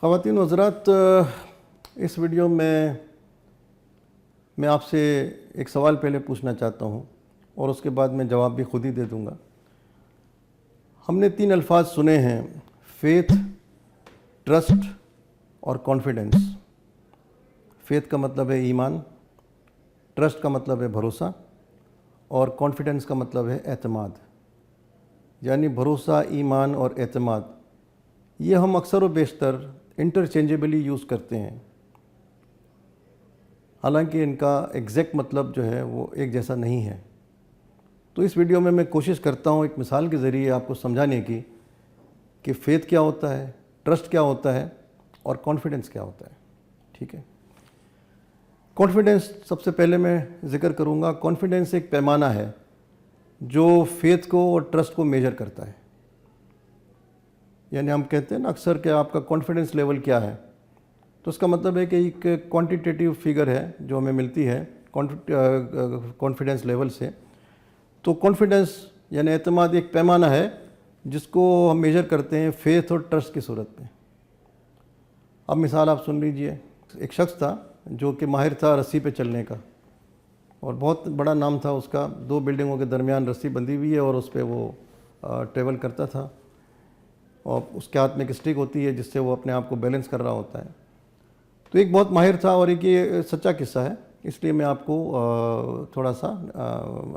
ख़वातीन हज़रात, इस वीडियो में मैं आपसे एक सवाल पहले पूछना चाहता हूँ और उसके बाद मैं जवाब भी खुद ही दे दूँगा। हमने 3 अल्फाज सुने हैं, फेथ, ट्रस्ट और कॉन्फिडेंस। फेथ का मतलब है ईमान, ट्रस्ट का मतलब है भरोसा और कॉन्फिडेंस का मतलब है एतमाद। यानी भरोसा, ईमान और एतमाद ये हम अक्सर व बेशतर इंटरचेंजेबली यूज़ करते हैं, हालांकि इनका एग्जैक्ट मतलब जो है वो एक जैसा नहीं है। तो इस वीडियो में मैं कोशिश करता हूँ एक मिसाल के ज़रिए आपको समझाने की कि फ़ेथ क्या होता है, ट्रस्ट क्या होता है और कॉन्फिडेंस क्या होता है। ठीक है, कॉन्फिडेंस सबसे पहले मैं ज़िक्र करूँगा। कॉन्फिडेंस एक पैमाना है जो फ़ेथ को और ट्रस्ट को मेजर करता है। यानी हम कहते हैं ना अक्सर कि आपका कॉन्फिडेंस लेवल क्या है, तो उसका मतलब है कि एक क्वांटिटेटिव फिगर है जो हमें मिलती है कॉन्फिडेंस लेवल से। तो कॉन्फिडेंस यानी एतमाद एक पैमाना है जिसको हम मेजर करते हैं फेथ और ट्रस्ट की सूरत में। अब मिसाल आप सुन लीजिए। एक शख्स था जो कि माहिर था रस्सी पे चलने का और बहुत बड़ा नाम था उसका। 2 बिल्डिंगों के दरमियान रस्सी बंधी हुई है और उस पर वो ट्रेवल करता था और उसके हाथ में एक स्टिक होती है जिससे वो अपने आप को बैलेंस कर रहा होता है। तो एक बहुत माहिर था और एक ये सच्चा किस्सा है, इसलिए मैं आपको थोड़ा सा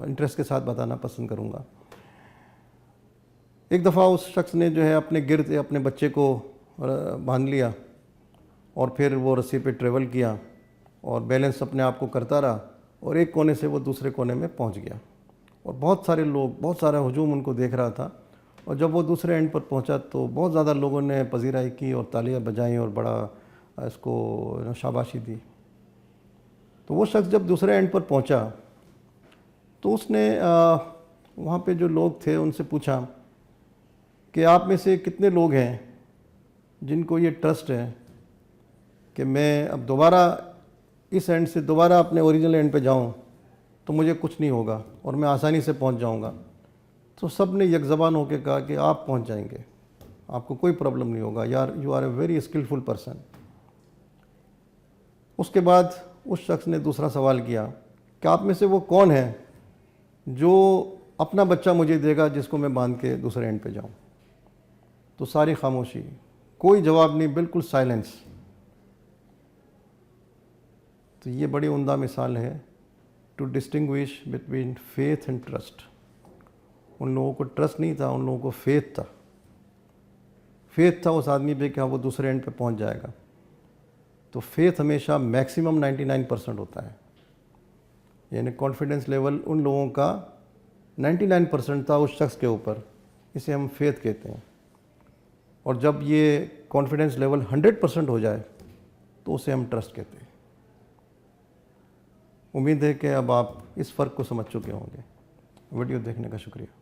इंटरेस्ट के साथ बताना पसंद करूँगा। एक दफ़ा उस शख्स ने जो है अपने गिर्द अपने बच्चे को बांध लिया और फिर वो रस्सी पे ट्रेवल किया और बैलेंस अपने आप को करता रहा और एक कोने से वो दूसरे कोने में पहुंच गया और बहुत सारे लोग, बहुत सारा हुजूम उनको देख रहा था। और जब वो दूसरे एंड पर पहुंचा तो बहुत ज़्यादा लोगों ने पजीराई की और तालियां बजाईं और बड़ा इसको शाबाशी दी। तो वो शख्स जब दूसरे एंड पर पहुंचा तो उसने वहाँ पे जो लोग थे उनसे पूछा कि आप में से कितने लोग हैं जिनको ये ट्रस्ट है कि मैं अब दोबारा इस एंड से दोबारा अपने ओरिजिनल एंड पे जाऊँ तो मुझे कुछ नहीं होगा और मैं आसानी से पहुँच जाऊँगा। तो सब ने यकज़बान होकर कहा कि आप पहुँच जाएंगे, आपको कोई प्रॉब्लम नहीं होगा, यार you are a very skilful person. उसके बाद उस शख्स ने दूसरा सवाल किया कि आप में से वो कौन है जो अपना बच्चा मुझे देगा जिसको मैं बांध के दूसरे एंड पे जाऊं। तो सारी खामोशी, कोई जवाब नहीं, बिल्कुल साइलेंस। तो ये बड़ी उम्दा मिसाल है to distinguish between faith and trust. उन लोगों को ट्रस्ट नहीं था, उन लोगों को फेथ था। फेथ था उस आदमी पे कि हाँ वो दूसरे एंड पे पहुंच जाएगा। तो फेथ हमेशा मैक्सिमम 99% होता है, यानी कॉन्फिडेंस लेवल उन लोगों का 99% था उस शख्स के ऊपर, इसे हम फेथ कहते हैं। और जब ये कॉन्फिडेंस लेवल 100% हो जाए तो उसे हम ट्रस्ट कहते हैं। उम्मीद है कि अब आप इस फ़र्क को समझ चुके होंगे। वीडियो देखने का शुक्रिया।